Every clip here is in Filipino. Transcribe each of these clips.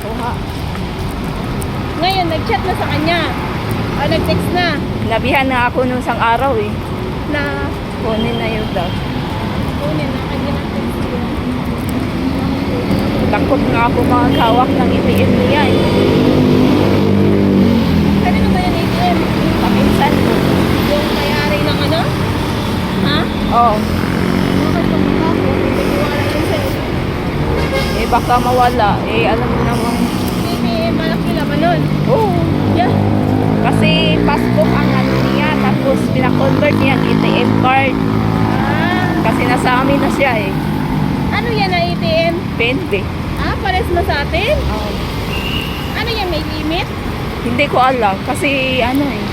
nakuha. Ngayon, nag-chat na sa kanya. Nag-text na. Nabihan na ako nung isang araw eh. Na Kunin na yun daw. kunin na kanya ng text yun. Takot nga ako mga hawak ng ATM niya eh. Kanino ba yung ATM? Paminsan ko. Yung may-ari ng ano? Ha? Oo. Bakit kung ako? Nagtiwala yun sa'yo. Eh baka mawala. Eh alam mo naman. May malaki laman nun. Oo. Yeah. Kasi passbook ang ano niya. Tapos pinakonvert niya ang ATM card. Kasi nasa amin na siya eh. Ano yan na ATM? Pwede. Pares mo sa atin? Oo. Ano yan, may limit? Hindi ko alam. Kasi ano eh.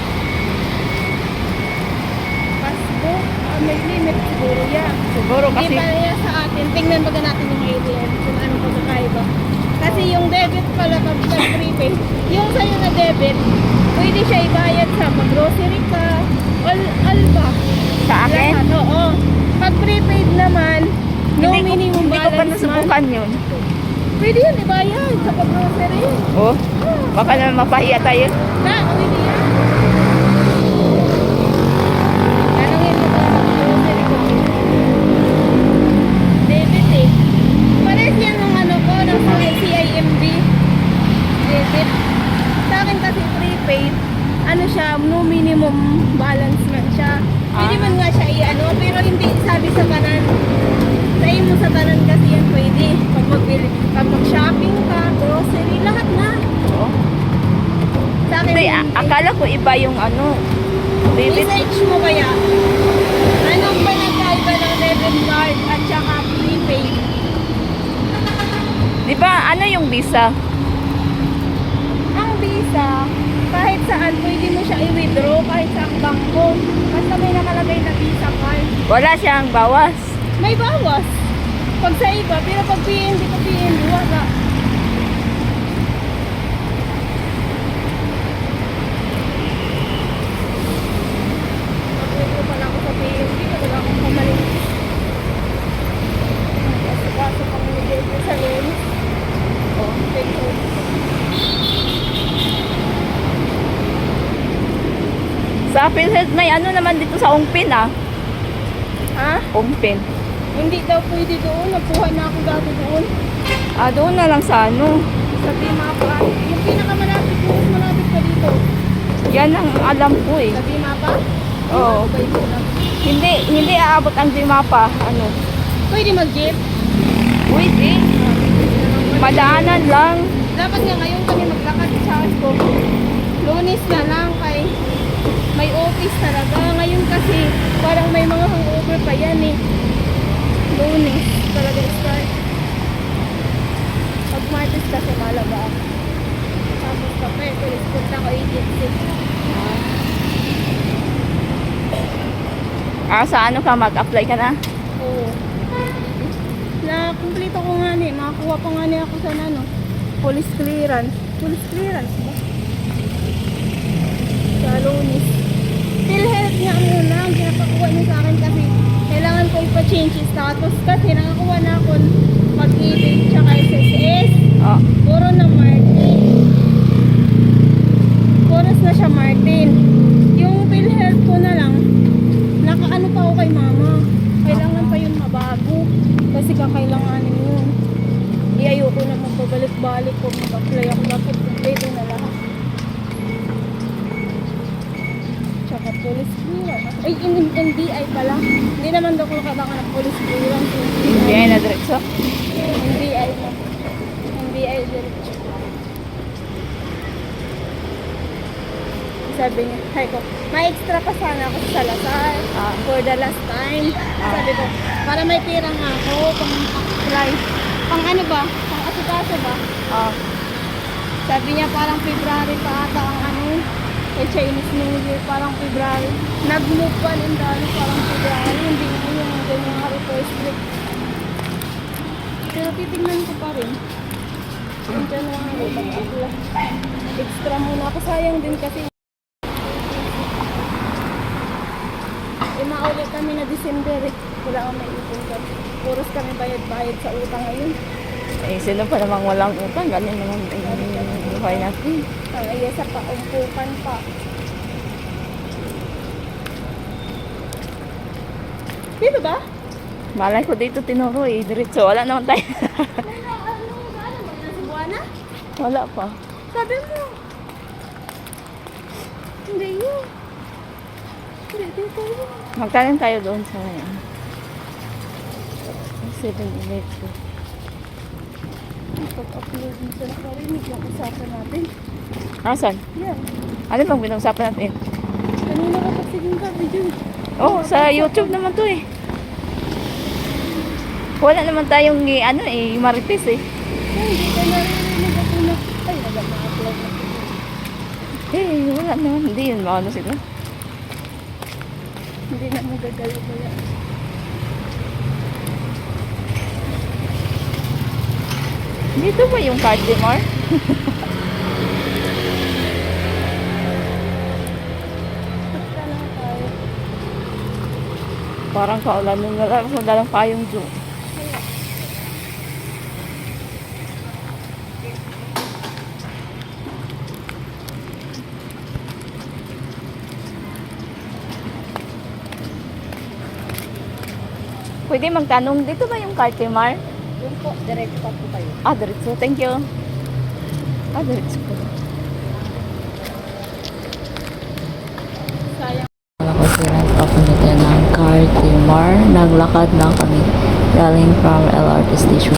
Passbook? May limit siguro yan. Siguro kasi. Hindi pa yan sa atin. Tingnan baga natin yung ATM kung ano pagkakaiba. Kasi yung debit pala pag prepaid, yung sa'yo na debit, pwede siya ibayad sa mag-grocery ka, all ba? Sa akin? Lahat, oo. Pag prepaid naman, no minimum Hindi ko pa balance man. nasubukan yun. Pwede yan ibayad sa pag-grocery. Oh, baka naman mapahiya tayo. Pwede yan. Tanungin mo ba mag-grocery ko? Debit eh. Pares yan ng ano ko, ng CIMB. Debit. Sa akin kasi prepaid, ano siya, no minimum balance man siya. Pwede man nga siya i-ano, pero hindi sabi sa kanan. Say mo sa tanan kasi yan pwede. Pag magbili, pag mag-shopping ka, grocery, lahat na. Oo. Sa akin, Hindi, akala ko iba yung ano. Debit. research mo kaya, anong ba nagkaiba ng debit card at saka prepaid? Di ba, ano yung Visa? Ang Visa, kahit saan pwede mo siya i-withdraw, kahit sa bangko. Basta may nakalagay na Visa card. Wala siyang bawas. May bawas. Pag sa iba, pero pag PNB ka PNB, wala. Pag-withdraw pala ako sa PNB, wala akong pamalit. Kaso kami nilagay sa loan. Oh, take home. Sa PhilHealth may ano naman dito sa Ongpin ah. Ha? Ongpin. Hindi daw pwede doon. Nagkuha na ako dati doon. Ah, doon na lang sa ano. Sa Timapa. Yung pinakamalapit mo, mas malapit pa dito. Yan ang alam ko eh. Sa Timapa? Oo. Ba ito lang? Hindi aabot ang Dimapa. Ano? Pwede mag-jeep. Pwede. Madaanan lang. Dapat nga ngayon kami maglakad sa ko. Lunes na lang kay may office talaga. Ngayon kasi parang may mga hangover pa yan eh. Lunes talaga start. Pag Martes kasi malaba ako. Tapos kape, tulis punta ko agency. Sa ano ka mag-apply ka na? Oo. Na-complete ko nga ni. Makakuha pa nga ni ako sa ano. Police clearance. Police clearance ba? Sa Lunes. PhilHealth nga muna ang pinapakuha niya sa akin kasi kailangan ko ipa-change status kasi nakakuha na ako pag-ibig tsaka SSS. Oh. Puro na Martin. Puros na siya Martin. Yung PhilHealth ko na lang, nakaano pa ako kay mama. Kailangan pa yun mabago. Kasi kakailanganin yun. Ayoko na magpabalik-balik kung mag-apply ako. Dapat kompleto na lahat. Tsaka police clearance. Ay, NBI pala. Hindi naman daw ko kailangan ng police clearance. Hindi ay na diretso. NBI na. NBI diretso. Sabi niya, hay ko, may extra pa sana ako sa Salazar for the last time. Sabi ko, para may pira nga ako pang apply. Pang ano ba? Pang asikaso ba? Sabi niya parang February pa ata ang ano, kay Chinese New Year, parang February. Nag-move pa ng dalo, parang February, hindi ko yung January first week. Pero titignan ko pa rin. Yung January, pag-apply. Extra muna ako, sayang din kasi. Maulit kami na December eh. Wala akong may ipon kami. Puros kami bayad-bayad sa utang ngayon. Eh, sino pa namang walang utang? Ganyan naman yung buhay natin. Ay, sa paumpukan pa. Dito ba? Malay ko dito tinuro eh. Diretso. Wala naman tayo. Ano ba? Nasubuana? Wala pa. Sabi mo. Hindi yun. Hindi dito yun. Magkanin tayo doon sa 7-Eleven. Pag-upload mo sa nakarinig yung usapan natin. Asan? Yan. Ano bang pinag-usapan natin? Kanina ka pagsiging ka video. Oh, sa YouTube naman to eh. Wala naman tayong marites eh. Ay, hindi ka naririnig ako na. Ay, wala na-upload na. Eh, wala naman. Hindi yun. Maano sila. Hindi na magagalaw-galaw. Dito ba yung Cardimar? Basta lang tayo. Parang kaulan nung dalang payong doon. Pwede magtanong, dito ba yung Cardimar? Yun po, direct pa po kayo. Ah, diretso. Thank you. Ah, diretso po. Sayang. Ako sila papunta ng Cardimar. Naglakad lang kami galing from LRT station.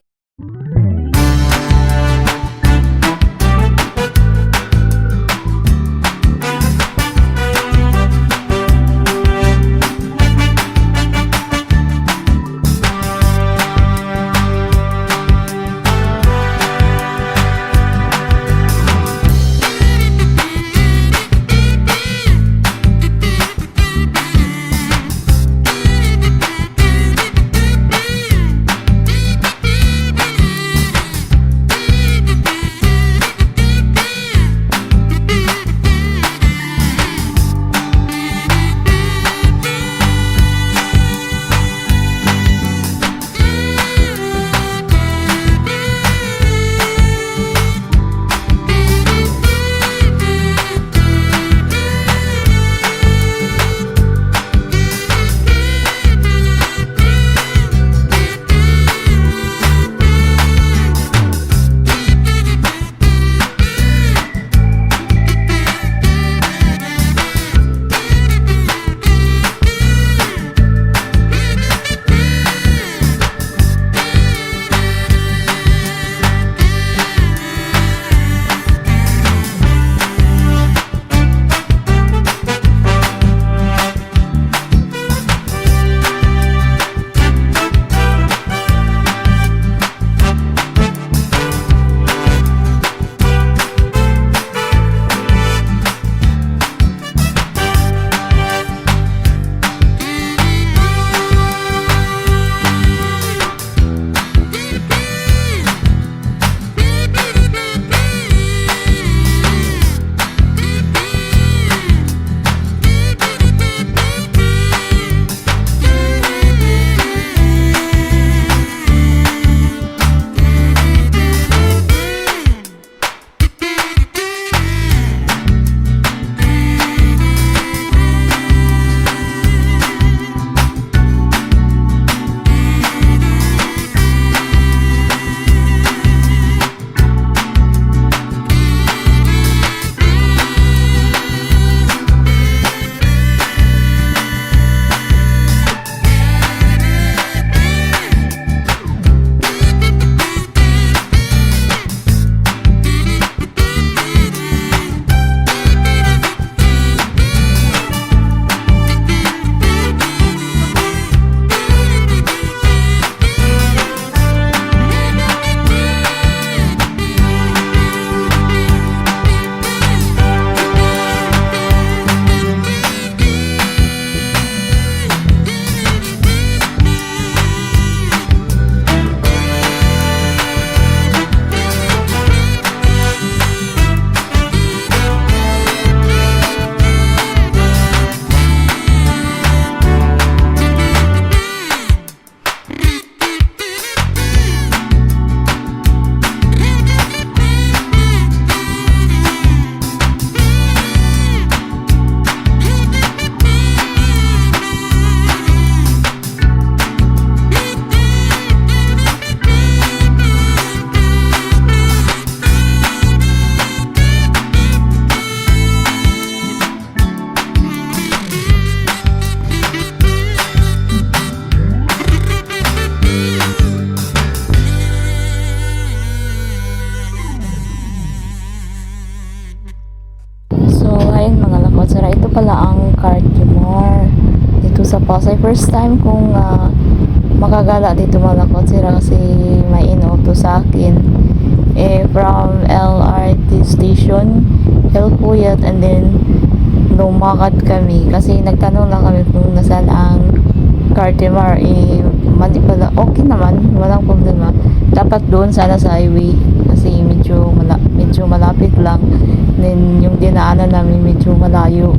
pala ang Cartimore dito sa Pasay. First time kong makagala dito mga kakotsira kasi may inuto sa akin. From LRT station, El Puyat, and then lumakad kami kasi nagtanong lang kami kung nasaan ang Cartimore. Mali pala, okay naman, walang problema. Dapat doon sana sa highway kasi medyo malapit lang. Then yung dinaanan namin medyo malayo.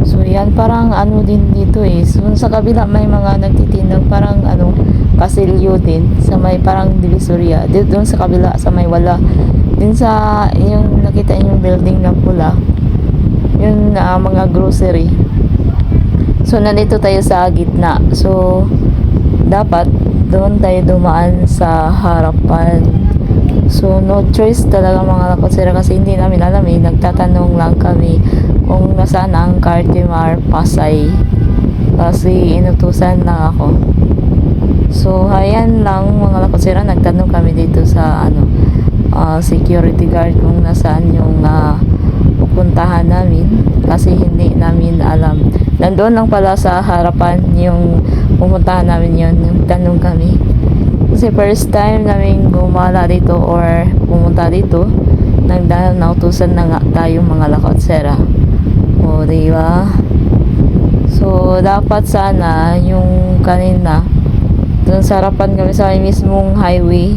So yan, parang ano din dito So sa kabila may mga nagtitindag parang pasilyo din sa may parang divisoria. Dito doon sa kabila sa may wala. Din sa yung nakita yung building na pula. Yung mga grocery. So nandito tayo sa gitna. So dapat doon tayo dumaan sa harapan. So no choice talaga mga kakotsira kasi hindi namin alam nagtatanong lang kami kung nasaan ang Cartimore Pasay kasi inutusan lang ako. So ayan lang mga kakotsira, nagtanong kami dito sa security guard kung nasaan yung pupuntahan namin kasi hindi namin alam. Nandoon lang pala sa harapan yung pupuntahan namin yun. Nagtanong kami kasi first time namin gumala dito or pumunta dito, nautusan na nga tayo mga kakotsira. O diba? So dapat sana yung kanina doon sa harapan kami sa mismong highway,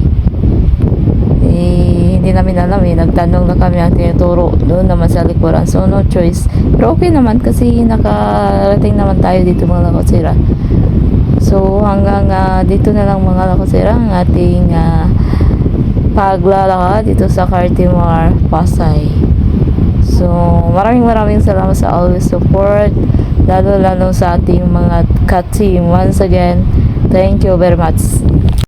hindi namin alam nagtanong na kami ang tinuturo doon naman sa likuran. So no choice, pero okay naman kasi nakarating naman tayo dito mga kakotsira. So hanggang dito na lang mga kakotsira ang ating paglalakad dito sa Cartimore Pasay. So maraming salamat sa always support, lalo sa ating mga ka-team. Once again, thank you very much.